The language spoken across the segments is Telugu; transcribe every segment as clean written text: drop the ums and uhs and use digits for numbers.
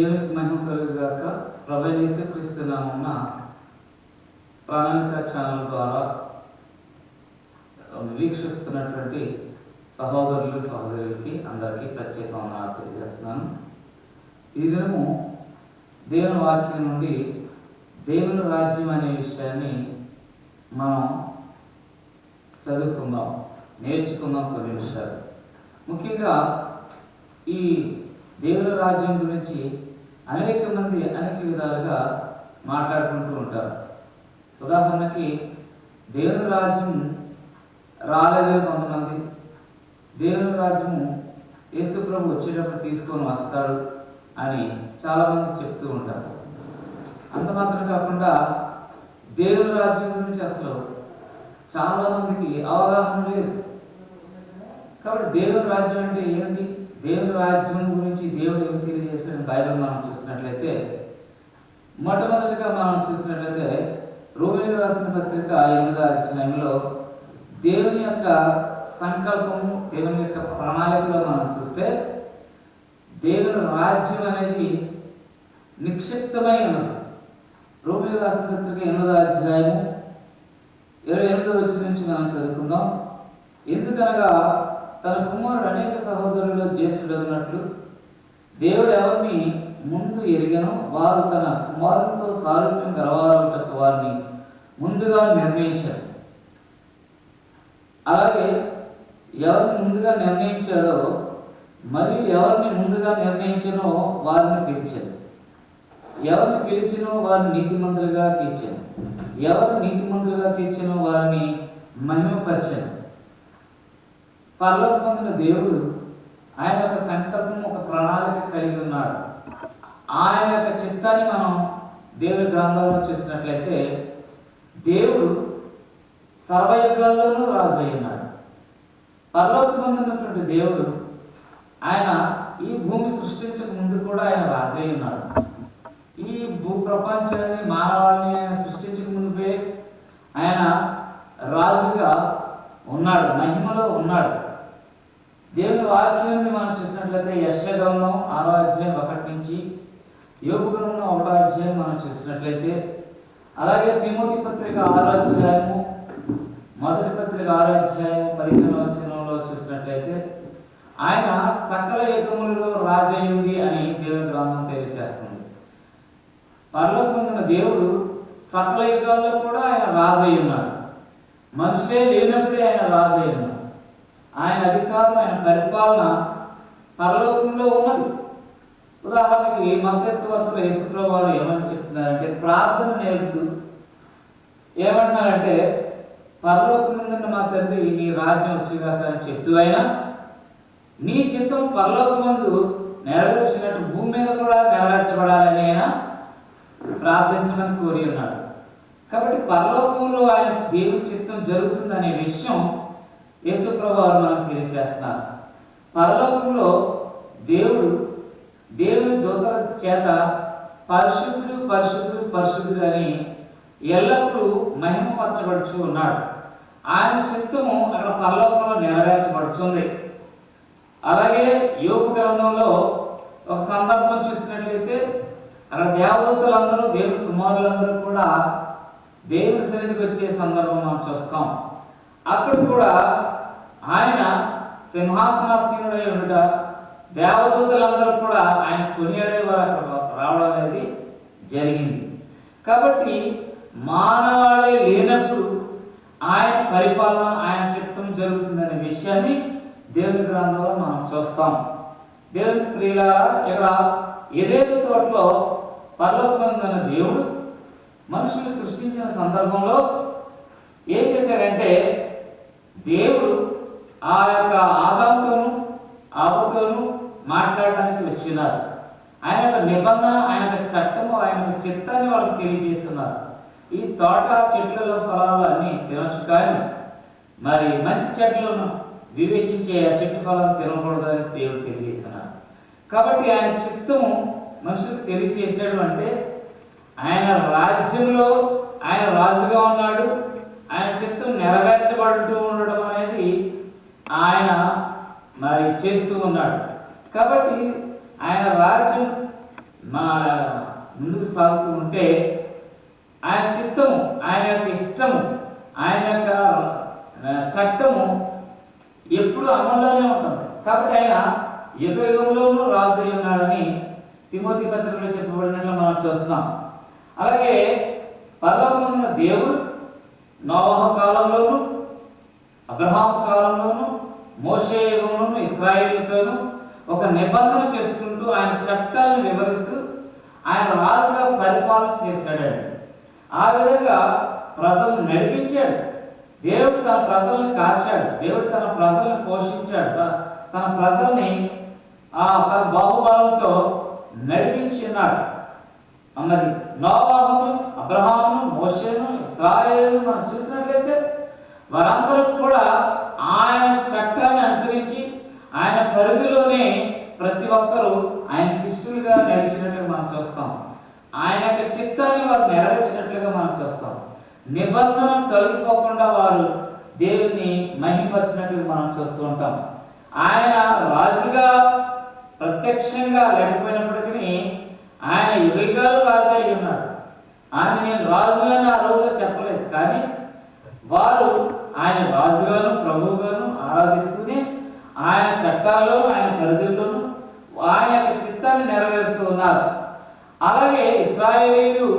దేవునికి మహిమ కలుగుగాక. ప్రభువైన యేసుక్రీస్తు నామమున ప్రామాణిక ఛానల్ ద్వారా వీక్షిస్తున్నటువంటి సహోదరులు సహోదరులకి అందరికీ ప్రత్యేకంగా తెలియజేస్తున్నాను. ఈ దినము దేవుని వాక్యం నుండి దేవుని రాజ్యం అనే విషయాన్ని మనం చదువుకుందాం, నేర్చుకుందాం. కొన్ని విషయాలు ముఖ్యంగా ఈ దేవుని రాజ్యం గురించి అనేక మంది అనేక విధాలుగా మాట్లాడుకుంటూ ఉంటారు. ఉదాహరణకి దేవుని రాజ్యం రాలేదు కొంతమంది, దేవుని రాజ్యము యేసు ప్రభు వచ్చేటప్పుడు తీసుకొని వస్తాడు అని చాలామంది చెప్తూ ఉంటారు. అంత మాత్రం కాకుండా దేవుని రాజ్యం గురించి అసలు చాలామందికి అవగాహన లేదు. కాబట్టి దేవుని రాజ్యం అంటే ఏంటి, దేవుని రాజ్యం గురించి దేవుడు ఏమి తెలియజేసిన బైబిల్ మనం చూసినట్లయితే, మొట్టమొదటిగా మనం చూసినట్లయితే రోమీయులకు రాసిన పత్రిక 8వ అధ్యాయంలో దేవుని యొక్క సంకల్పము, దేవుని యొక్క ప్రణాళికలో మనం చూస్తే దేవుని రాజ్యం అనేది నిక్షిప్తమై ఉన్నది. రోమీయులకు రాసిన పత్రిక 8వ అధ్యాయము 28వ వచనం నుంచి మనం చదువుకుందాం. ఎందుకనగా తన కుమారుడు అనేక సహోదరులలో జ్యేష్ఠుడన్నట్లు దేవుడు ఎవరిని ముందు ఎరిగనో వారు తన కుమారునితో సారూప్యం గలవారటకు వారిని ముందుగా నిర్ణయించారు. అలాగే ఎవరిని ముందుగా నిర్ణయించాడో మరియు ఎవరిని ముందుగా నిర్ణయించనో వారిని పిలిచాడు, ఎవరిని పిలిచినో వారిని నీతిమంతులుగా తీర్చాను, ఎవరిని నీతిమంతులుగా తీర్చనో వారిని మహిమపరిచాను. పరలోకం పొందిన దేవుడు ఆయన యొక్క సంకల్పం, ఒక ప్రణాళిక కలిగి ఉన్నాడు. ఆయన యొక్క చిత్తాన్ని మనం దేవుని గ్రంథంలో చూసినట్లయితే దేవుడు సర్వయుగాల్లోనూ రాజు అయి ఉన్నాడు. పరలోకం పొందినటువంటి దేవుడు ఆయన ఈ భూమి సృష్టించక ముందు కూడా ఆయన రాజు అయి ఉన్నాడు. ఈ భూ ప్రపంచాన్ని, మానవాళిని ఆయన సృష్టించక ముందే ఆయన రాజుగా ఉన్నాడు, మహిమలో ఉన్నాడు. దేవుని వాక్యాన్ని మనం చూసినట్లయితే యెషయా గ్రంథం 6వ అధ్యాయం 1 నుంచి, యోబు గ్రంథం 1వ అధ్యాయం మనం చూసినట్లయితే, అలాగే తిమోతి పత్రిక 6వ అధ్యాయము, మొదటి పత్రిక 6వ అధ్యాయము 15వ వచనంలో చూసినట్లయితే ఆయన సకల యుగములలో రాజయ్యింది అని దేవుని గ్రంథం తెలియజేస్తుంది. పరలోకమున్న దేవుడు సకల యుగాల్లో కూడా ఆయన రాజయ్య ఉన్నాడు. మనుషులే లేనప్పుడే ఆయన రాజయ్య ఉన్నాడు. ఆయన అధికారం, ఆయన పరిపాలన పరలోకంలో ఉన్నది. ఉదాహరణకి మత్తయి సువార్తలో యేసు ప్రభువు వారు ఏమని చెప్తున్నారంటే, ప్రార్థన నేర్పుతూ ఏమంటున్నారంటే, పరలోకమున్న మా తండ్రి నీ రాజ్యం వచ్చుగాక అని చెప్తూ అయినా నీ చిత్తం పరలోకమందు నెరవేర్చినట్టు భూమి మీద కూడా నెరవేర్చబడాలని ఆయన ప్రార్థించమని కోరి ఉన్నాడు. కాబట్టి పరలోకంలో ఆయన దేవుని చిత్తం జరుగుతుందనే విషయం యేసు ప్రభువు వారు మనకు తెలియజేస్తున్నారు. పరలోకంలో దేవుడు దేవుని దూతల చేత పరిశుద్ధుడు పరిశుద్ధుడు పరిశుద్ధుడు అని ఎల్లప్పుడూ మహిమపరచబడుచు ఉన్నాడు. ఆయన చిత్తము అక్కడ పరలోకంలో నెరవేర్చబడుతుంది. అలాగే యోబు గ్రంథంలో ఒక సందర్భం చూసినట్లయితే అక్కడ దేవదూతలందరూ, దేవుని కుమారులందరూ కూడా దేవుని సన్నిధికి వచ్చే సందర్భం మనం చూస్తాం. అక్కడ కూడా ఆయన సింహాసనాసీనుడై ఉండుట, దేవదూతలందరూ కూడా ఆయన కొనియాడే వారు అక్కడ రావడం అనేది జరిగింది. కాబట్టి మానవాళి లేనప్పుడు ఆయన పరిపాలన, ఆయన చిత్తం జరుగుతుందనే విషయాన్ని దేవుని గ్రంథంలో మనం చూస్తాం. దేవుని ప్రియులారా, ఇక్కడ ఏదేదో తోటలో పరలోకమందున్న దేవుడు మనుషులు సృష్టించిన సందర్భంలో ఏం చేశాడంటే, దేవుడు ఆ యొక్క ఆదాముతోనూ హవ్వతోనూ మాట్లాడడానికి వచ్చినారు. ఆయన యొక్క నిబంధన, ఆయన యొక్క చట్టము, ఆయన యొక్క చిత్తాన్ని వాళ్ళకి తెలియజేస్తున్నారు. ఈ తోట చెట్లలో ఫలాలు అన్నీ తినొచ్చు, కానీ మరి మంచి చెట్లను వివేచించే ఆ చెట్టు ఫలాలు తినకూడదు అని దేవుడు తెలియజేస్తున్నారు. కాబట్టి ఆయన చిత్తము మనుషులకు తెలియజేశాడు. అంటే ఆయన రాజ్యంలో ఆయన రాజుగా ఉన్నాడు, ఆయన చిత్తం నెరవేర్చబడుతూ ఉండడం అనేది ఆయన మరి చేస్తూ ఉన్నాడు. కాబట్టి ఆయన రాజ్యం మా ముందుకు సాగుతూ ఉంటే ఆయన చిత్తము, ఆయన యొక్క ఇష్టము, ఆయన యొక్క చట్టము ఎప్పుడు అమల్లోనే ఉంటుంది. కాబట్టి ఆయన యుగ యుగంలోనూ రాజు అయి ఉన్నాడని తిమోతి పత్రికలో చెప్పబడినట్లు మనం చూస్తున్నాం. అలాగే పరలోకమున్న దేవుడు నోవహు కాలంలోను, అబ్రహాము కాలంలోను, మోషే యుగంలోను ఇశ్రాయేలుతోనూ ఒక నిబంధన చేసుకుంటూ ఆయన చట్టాలను వివరిస్తూ ఆయన రాజుగా పరిపాలన చేశాడండి. ఆ విధంగా ప్రజలను నడిపించాడు. దేవుడు తన ప్రజలను కాచాడు. దేవుడు తన ప్రజలను పోషించాడు. తన ప్రజల్ని తన బాహుబలంతో నడిపించున్నాడు. మరి నోవాహును, అబ్రహామును, మోషేను, ఇశ్రాయేలును మనం చూసినట్లయితే వారందరూ కూడా ఆయన చట్టాన్ని అనుసరించి ఆయన పరిధిలోనే ప్రతి ఒక్కరూ ఆయన ఇష్టలుగా నడిచినట్లుగా మనం చూస్తాం. ఆయన యొక్క చిత్తాన్ని వారు నెరవేర్చినట్లుగా మనం చూస్తాం. నిబంధన తొలగిపోకుండా వారు దేవుని మహిమపరిచినట్లుగా మనం చూస్తూ ఉంటాం. ఆయన రాజుగా ప్రత్యక్షంగా లేకపోయినప్పటికీ ఆయన యుగాలు రాజు అయి ఉన్నాడు. ఆయన నేను రాజుగాను ఆ రోజులో చెప్పలేదు, కానీ వారు ఆయన రాజుగాను ప్రభువుగాను ఆరాధిస్తూనే ఆయన చట్టాల్లోనూ ఆయన పరిధుల్లోనూ ఆయన యొక్క చిత్తాన్ని నెరవేరుస్తూ ఉన్నారు. అలాగే ఇశ్రాయేలీయులు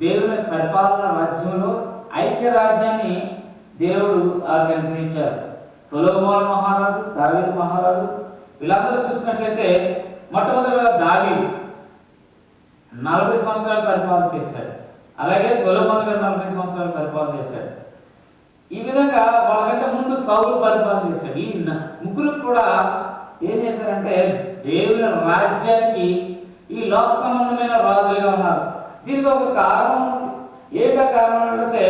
దేవుని పరిపాలన రాజ్యంలో ఐక్య రాజ్యాన్ని దేవుడు కల్పించారు. సొలొమోను మహారాజు, దావీదు మహారాజు వీళ్ళందరూ చూసినట్లయితే మొట్టమొదటిగా దావీదు 40 సంవత్సరాలు పరిపాలన చేశాడు. అలాగే సొలొమోను గారు 40 సంవత్సరాలు పరిపాలన చేశాడు. ఈ విధంగా వాళ్ళకంటే ముందు సౌలు పరిపాలన చేశాడు. ఈ ముగ్గురు కూడా ఏం చేశారంటే దేవుని రాజ్యానికి ఈ లోక సంబంధమైన రాజులుగా ఉన్నారు. దీనికి ఒక కారణం ఉంది. ఏక కారణం అంటే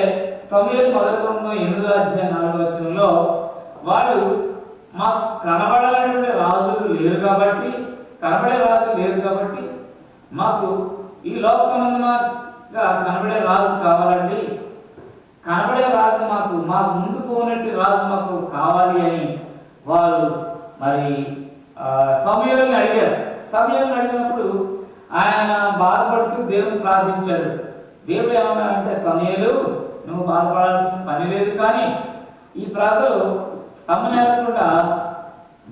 సమూయేలు మొదటి గ్రంథం 8:4 వాళ్ళు మాకు కనబడాలనేటువంటి రాజులు లేరు కాబట్టి, కనబడే రాజు లేరు కాబట్టి మాకు ఈ లోక సంబంధంగా కనబడే రాజు కావాలండి, కనబడే రాజు మాకు ముందు పోనట్టు రాజు మాకు కావాలి అని వాళ్ళు మరి సమూయేలుని అడిగారు. సమూయేలుని అడిగినప్పుడు ఆయన బాధపడుతూ దేవుని ప్రార్థించాడు. దేవుడు ఏమన్నారంటే, సమూయేలు నువ్వు బాధపడాల్సిన పని లేదు, కానీ ఈ ప్రజలు తమని అనకుండా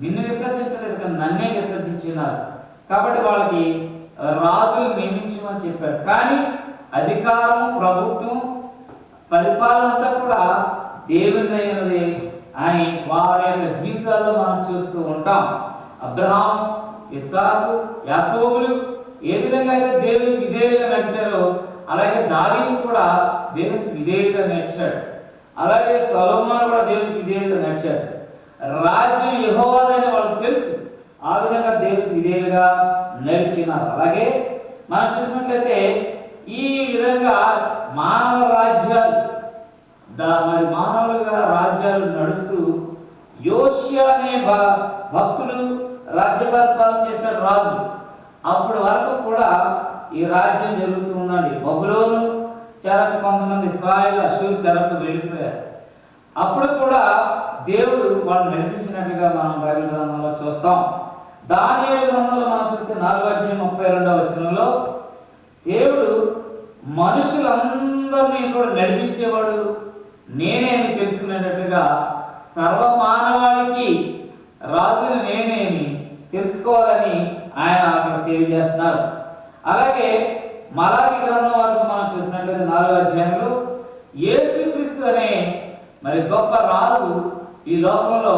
నిన్ను విసర్జించలేదు, కానీ నన్నే విసర్జించినారు. కాబట్టి వాళ్ళకి రాజులు నియమించమని చెప్పాడు. కానీ అధికారం, ప్రభుత్వం, పరిపాలన అంతా కూడా దేవునిదైనది అని వారి యొక్క జీవితాల్లో మనం చూస్తూ ఉంటాం. అబ్రహాం, ఇస్సాకు, యాకోబులు ఏ విధంగా అయితే దేవునికి విధేయులుగా నడిచారో అలాగే దావీదు కూడా దేవునికి విధేయులుగా నడిచాడు. అలాగే సొలొమోను కూడా దేవునికి విధేయులుగా నడిచాడు. రాజ్యం యెహోవాదని వాళ్ళకి తెలుసు. ఆ విధంగా దేవునికి విధేయులుగా నడిచినారు. అలాగే మనం చూసినట్లయితే ఈ విధంగా మానవ రాజ్యాలు మరి మానవులుగా రాజ్యాలు నడుస్తూ యోషియా అనే భక్తుడు రాజ్య పరిపాలన చేశాడు రాజు. అప్పటి వరకు కూడా ఈ రాజ్యం జరుగుతూ ఉందండి. బబులోను చెరకు కొంతమంది ఇశ్రాయేలు అష్షూరు చెరకు వెళ్ళిపోయారు. అప్పుడు కూడా దేవుడు వాళ్ళు నడిపించినట్టుగా మనం బైబిల్ గ్రంథంలో చూస్తాం. దానియేలు గ్రంథంలో మనం చూస్తే 4:32 దేవుడు మనుషులందరినీ కూడా నడిపించేవాడు నేనే అని తెలుసుకునేటట్టుగా సర్వమానవాళికి రాజుని నేనే అని తెలుసుకోవాలని ఆయన అక్కడ తెలియజేస్తున్నారు. అలాగే మలాకి గ్రంథం వరకు మనం చూసినట్లయితే 4వ యేసుక్రీస్తు అనే మరి గొప్ప రాజు ఈ లోకంలో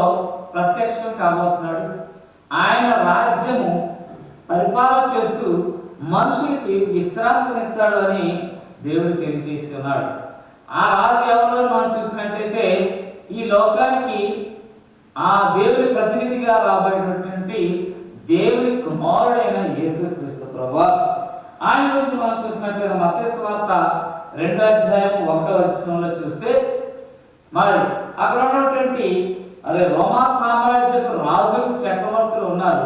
ప్రత్యక్షం కాబోతున్నాడు. ఆయన రాజ్యము పరిపాలన చేస్తూ మనుషులకి విశ్రాంతినిస్తాడు అని దేవుడు తెలియజేసి ఉన్నాడు. ఆ రాజు ఎవరో మనం చూసినట్లయితే ఈ లోకానికి ఆ దేవుని ప్రతినిధిగా రాబోయేటటువంటి దేవుని కుమారుడైన యేసుక్రీస్తు ప్రభువు. ఆయన గురించి మనం చూసినట్లయితే మత్తయి సువార్త 2:1 చూస్తే మరి అక్కడ ఉన్నటువంటి రోమా సామ్రాజ్యపు రాజులు, చక్రవర్తులు ఉన్నారు.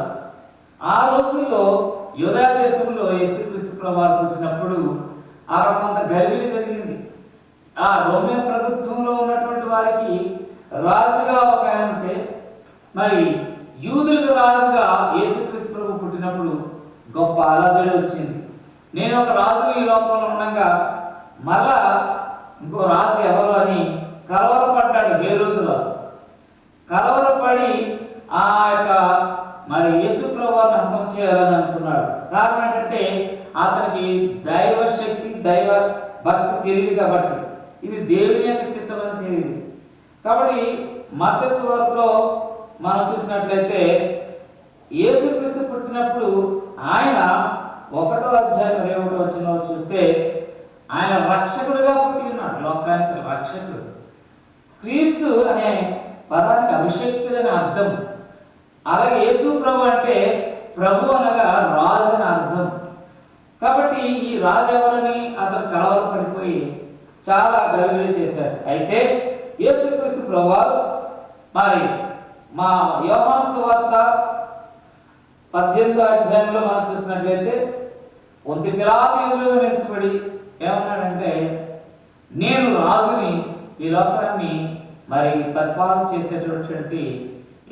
ఆ రోజుల్లో యూదయ దేశంలో యేసుక్రీస్తు ప్రభువు పుట్టినప్పుడు అక్కడ కొంత గలిబిలి జరిగింది. ఆ రోమే ప్రభుత్వంలో ఉన్నటువంటి వారికి రాజుగా ఒక ఆయన ఉంటే, మరి యూదులకు రాజుగా యేసుక్రీస్తు ప్రభువు పుట్టినప్పుడు గొప్ప అలజడి వచ్చింది. నేను ఒక రాజు ఈ లోకంలో ఉండగా మళ్ళా ఇంకో రాజు ఎవరు అని కలవరపడ్డాడు హేరోదు రాజు. కలవరపడి ఆ యొక్క మరి యేసు ప్రభువుని అంతం చేయాలని అనుకున్నాడు. కారణం ఏంటంటే అతనికి దైవ శక్తి దైవ భక్తి తెలియదు కాబట్టి, ఇది దేవుని యొక్క చిత్తం అని తెలియదు కాబట్టి. మత్తయి సువార్తలో మనం చూసినట్లయితే యేసుక్రీస్తు పుట్టినప్పుడు ఆయన 1వ అధ్యాయం 21వ వచనంలో చూస్తే ఆయన రక్షకుడిగా పుట్టి ఉన్నాడు, లోకానికి రక్షకుడు. క్రీస్తు అనే పదానికి అభిషేక్తుడని అర్థం. అలాగే యేసు ప్రభు అంటే ప్రభు అనగా రాజు అని అర్థం. కాబట్టి ఈ రాజు ఎవరని అతను కలవరపడిపోయి చాలా గర్వలు చేశారు. అయితే యేసుక్రీస్తు ప్రభువారు మరి మా యోహాను సువార్త 18వ అధ్యాయంలో మనం చూసినట్లయితే పొంతి పిలాతు ఎదురుగా నిలిచిపడి ఏమన్నాడంటే, నేను రాజుని, ఈ లోకాన్ని మరి పరిపాలన చేసేటటువంటి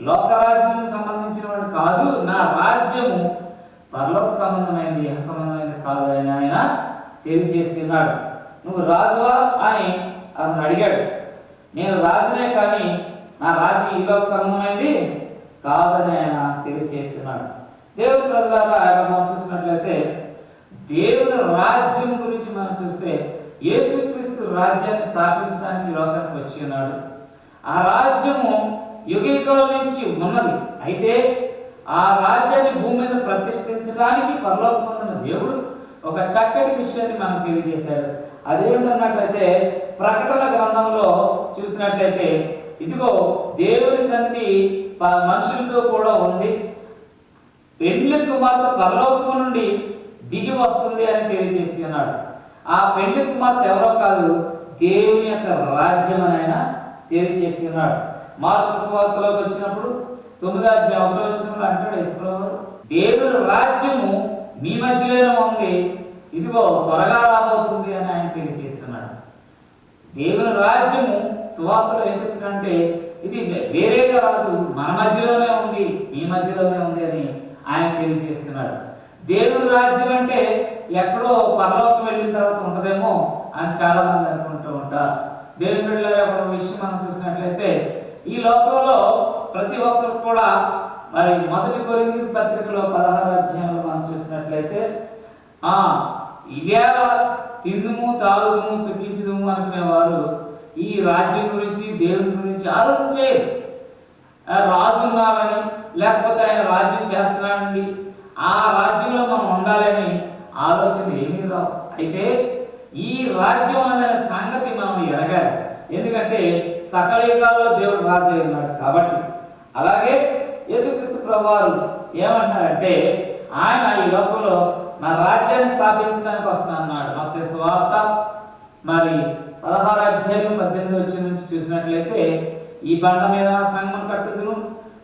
లోకరాజ్యం సంబంధించిన వాడు కాదు, నా రాజ్యము పరలోక సంబంధమైనది, ఇహ సంబంధమైనది కాదు అని ఆయన తెలియజేస్తున్నాడు. నువ్వు రాజువా అని అతను అడిగాడు. నేను రాజునే కానీ నా రాజ్యం ఈ లోక సంబంధమైనది కాదని ఆయన తెలియజేస్తున్నాడు. దేవుని ప్రజలారా ఆయన మనం చూసినట్లయితే దేవుని రాజ్యం గురించి మనం చూస్తే యేసుక్రీస్తు రాజ్యాన్ని స్థాపించడానికి లోకానికి వచ్చి ఉన్నాడు. ఆ రాజ్యము యుగయుగాల నుంచి ఉన్నది. అయితే ఆ రాజ్యాన్ని భూమి మీద ప్రతిష్ఠించడానికి పరలోకమందున్న దేవుడు ఒక చక్కటి విషయాన్ని మనకు తెలియజేశాడు. అదేంటన్నట్లయితే ప్రకటన గ్రంథంలో చూసినట్లయితే ఇదిగో దేవుని సన్నిధి మనుషులతో కూడా ఉంది, పెండ్లి కుమార్తె పరలోకము నుండి దిగి వస్తుంది అని తెలియజేసి ఉన్నాడు. ఆ పెండ్లి కుమార్తె ఎవరో కాదు, దేవుని యొక్క రాజ్యం అని ఆయన తెలియజేసి ఉన్నాడు. మార్కు సువార్తలోకి వచ్చినప్పుడు 9వ అధ్యాయం 1వ వచనంలో అంటాడు యేసుప్రభువు, దేవుని రాజ్యము మీ మధ్యలోనే ఉంది, ఇదిగో త్వరగా రాబోతుంది అని ఆయన తెలియజేస్తున్నాడు. దేవుని రాజ్యము సువార్తలో ఏం చెప్తుందంటే ఇది వేరేగా రాదు, మన మధ్యలోనే ఉంది, మీ మధ్యలోనే ఉంది అని ఆయన తెలియజేస్తున్నాడు. దేవుని రాజ్యం అంటే ఎక్కడో పరలోకం వెళ్ళిన తర్వాత ఉంటుందేమో అని చాలా మంది అనుకుంటూ ఉంటారు. దేవుని ఒక విషయం మనం చూసినట్లయితే ఈ లోకంలో ప్రతి ఒక్కరు కూడా మరి 1 కొరింథీ పత్రికలో 16వ అధ్యాయంలో మనం చూసినట్లయితే ఇవేళ తిందుము తాగుదుము సుఖించుదుము అనుకునేవారు ఈ రాజ్యం గురించి దేవుని గురించి ఆలోచించేది. రాజు ఉన్నారని లేకపోతే ఆయన రాజ్యం చేస్తున్నాడండి, ఆ రాజ్యంలో మనం ఉండాలని ఆలోచన ఏమీ రావు. అయితే ఈ రాజ్యం అనే సంగతి మనం ఎరగాలి, ఎందుకంటే సకల యుగాల్లో దేవుడు రాజు అయి ఉన్నాడు కాబట్టి. అలాగే యేసుక్రీస్తు ప్రభువారు ఏమంటున్నారంటే ఆయన ఈ లోకంలో నా రాజ్యాన్ని స్థాపించడానికి వస్తున్నా అన్నాడు. మత్తయి సువార్త మరి 16వ అధ్యాయం 18వ వచనం నుంచి చూసినట్లయితే ఈ బండ మీద నా సంఘం కట్టుదును,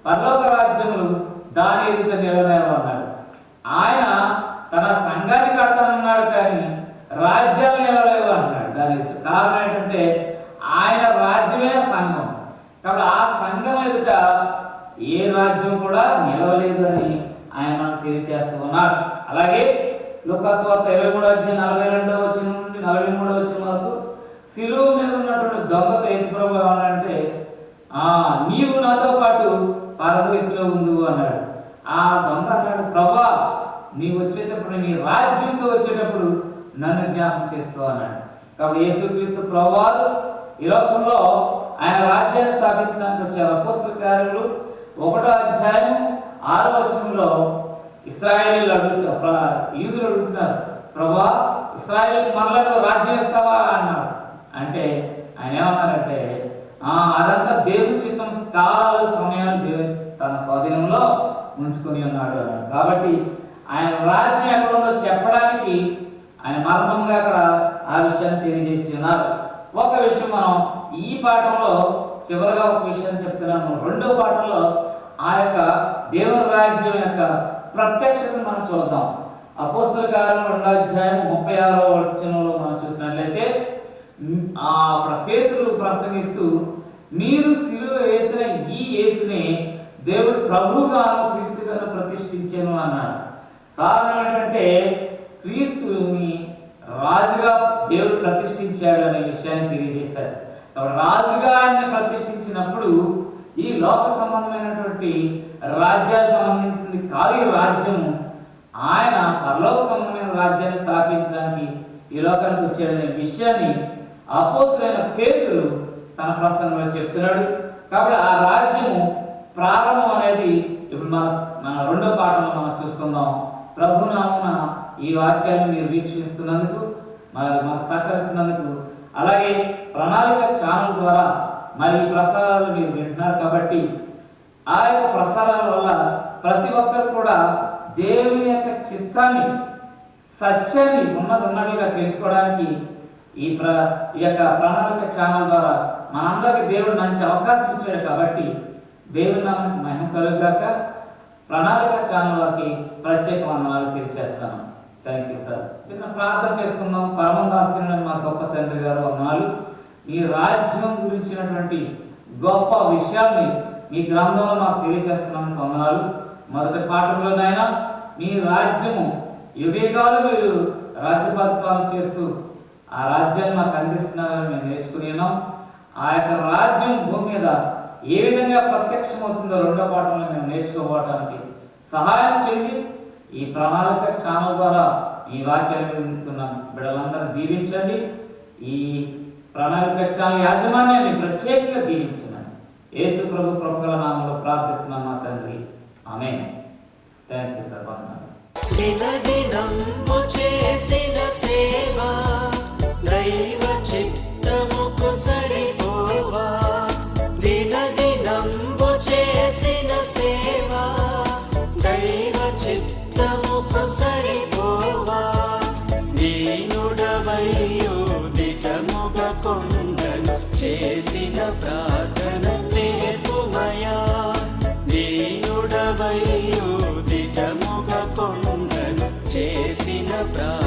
పరలోక రాజ్యములు దాని ఎదుట నిలవేయవు అన్నాడు. ఆయన తన సంఘాన్ని కడతానన్నాడు కానీ రాజ్యాలు నిలవేయవు అన్నాడు. దాని కారణం ఏంటంటే ఆయన రాజ్యమే సంఘం కాబట్టి ఆ సంఘం ఎదుట ఏ రాజ్యం కూడా నిలవలేదు అని ఆయన మనకు తెలియజేస్తూ ఉన్నాడు. అలాగే లూకాసు వార్త 23వ అధ్యాయం 42వ వచనం నుండి 43వ వచనం వరకు శిలువ మీద ఉన్నటువంటి దొంగతో యేసుప్రభువు ఏమన్నాడంటే నీవు నాతో పాటు పరదేశంలో ఉండు అన్నాడు. ఆ దొంగ అన్నాడు, ప్రభా నీవు వచ్చేటప్పుడు నీ రాజ్యంతో వచ్చేటప్పుడు నన్ను జ్ఞాపకం చేసుకో అన్నాడు. కాబట్టి యేసుక్రీస్తు ప్రభువారు ఈ లోకంలో ఆయన రాజ్యాన్ని స్థాపించడానికి వచ్చారు. అపోస్తల కార్యములు 1వ అధ్యాయం 6వ వచనంలో ఇశ్రాయేలీయులు అడుగుతారు, యూదులు అడుగుతున్నారు, ప్రభా ఇశ్రాయేలు మరలా రాజ్యం ఇస్తావా అన్నాడు. అంటే ఆయన ఏమన్నారంటే అదంతా దేవుని చిత్తం, కాలాలు సమయాలు దేవుని తన స్వాధీనంలో ఉంచుకొని ఉన్నాడు అన్నాడు. కాబట్టి ఆయన రాజ్యం ఎక్కడ ఉందో చెప్పడానికి ఆయన మర్మంగా అక్కడ ఆ విషయాన్ని తెలియజేసి ఉన్నారు. ఒక విషయం మనం ఈ పాఠంలో చివరిగా ఒక విషయం చెప్తున్నాను. 2వ పాఠంలో ఆ యొక్క దేవుని రాజ్యం యొక్క ప్రత్యక్షతను మనం చూద్దాం. అపోస్తల కార్యం 2వ అధ్యాయం 36వ వచనంలో మనం చూసినట్లయితే పేతురు ప్రసంగిస్తూ మీరు సిలువ వేసిన ఈ యేసునే దేవుడు ప్రభువుగాను క్రీస్తుగాను ప్రతిష్ఠించాను అన్నాడు. కారణం ఏంటంటే క్రీస్తుని రాజుగా దేవుడు ప్రతిష్ఠించాడు అనే విషయాన్ని తెలియజేశారు. కాబట్టి రాజుగా ఆయన ప్రతిష్ఠించినప్పుడు ఈ లోక సంబంధమైనటువంటి రాజ్యానికి సంబంధించింది కాదు ఈ రాజ్యము. ఆయన పరలోక సంబంధమైన రాజ్యాన్ని స్థాపించడానికి ఈ లోకానికి వచ్చాడనే విషయాన్ని అపోస్తలుడైన పేతురు తన ప్రసంగంలో చెప్తున్నాడు. కాబట్టి ఆ రాజ్యము ప్రారంభం అనేది ఇప్పుడు మన రెండో పాఠంలో మనం చూసుకుందాం. ప్రభునామమున ఈ వాక్యాన్ని మీరు వీక్షిస్తున్నందుకు, మరి మాకు సహకరిస్తున్నందుకు, అలాగే ప్రణాళిక ఛానల్ ద్వారా మరి ఈ ప్రసారాలు మీరు వింటున్నారు కాబట్టి ఆ యొక్క ప్రసారాల వల్ల ప్రతి ఒక్కరు కూడా దేవుని యొక్క చిత్తాన్ని, సత్యాన్ని ఉన్నట్టుగా తెలుసుకోవడానికి ఈ యొక్క ప్రణాళిక ఛానల్ ద్వారా మనందరికీ దేవుడు మంచి అవకాశం ఇచ్చాడు. కాబట్టి దేవుని నామానికి మహిమ కలుగుగాక. ప్రణాళిక ఛానల్ వారికి ప్రత్యేక వందనాలు తెలియజేస్తాను. Thank you sir. చిన్న ప్రార్థన చేసుకుందాం. పరమదాసుని మా గొప్ప తండ్రి గారు వందనాలు. మీ రాజ్యం గురించినటువంటి గొప్ప విషయాల్ని మీ గ్రంథంలో మాకు తెలియజేస్తున్నాను వందనాలు. మొదటి పాఠంలోనైనా మీ రాజ్యము యుగేగాలు మీరు రాజ్య పరిపాలన చేస్తూ ఆ రాజ్యాన్ని మాకు అందిస్తున్నారని మేము నేర్చుకుని ఉన్నాం. ఆ యొక్క రాజ్యం భూమి మీద ఏ విధంగా ప్రత్యక్షమవుతుందో రెండో పాఠంలో మేము నేర్చుకోవడానికి సహాయం చేయండి. ఈ ప్రణాళిక ఛానల్ ద్వారా ఈ వాక్యాన్ని వింటున్న బిడ్డలందరూ దీవించండి. ఈ ప్రణాళిక ఛానల్ యాజమాన్యాన్ని ప్రత్యేకంగా దీవించండి. యేసు ప్రభు ప్రభుల నామంలో ప్రార్థిస్తున్నాం మా తండ్రి, ఆమేన్. Thank you sir. దినదినంబు చేసిన సేవ దైవ చిత్తముకు సరిపోవా. దినదినంబు చేసిన సేవ దైవ చిత్తముకు సరిపోవా. దీనుడవయ్యో దిటముగ కొండను చేసిన ప్రార్థన నేర్పుమయా. దీనుడవయ్యో దిటముగ కొండను చేసిన ప్రార్థన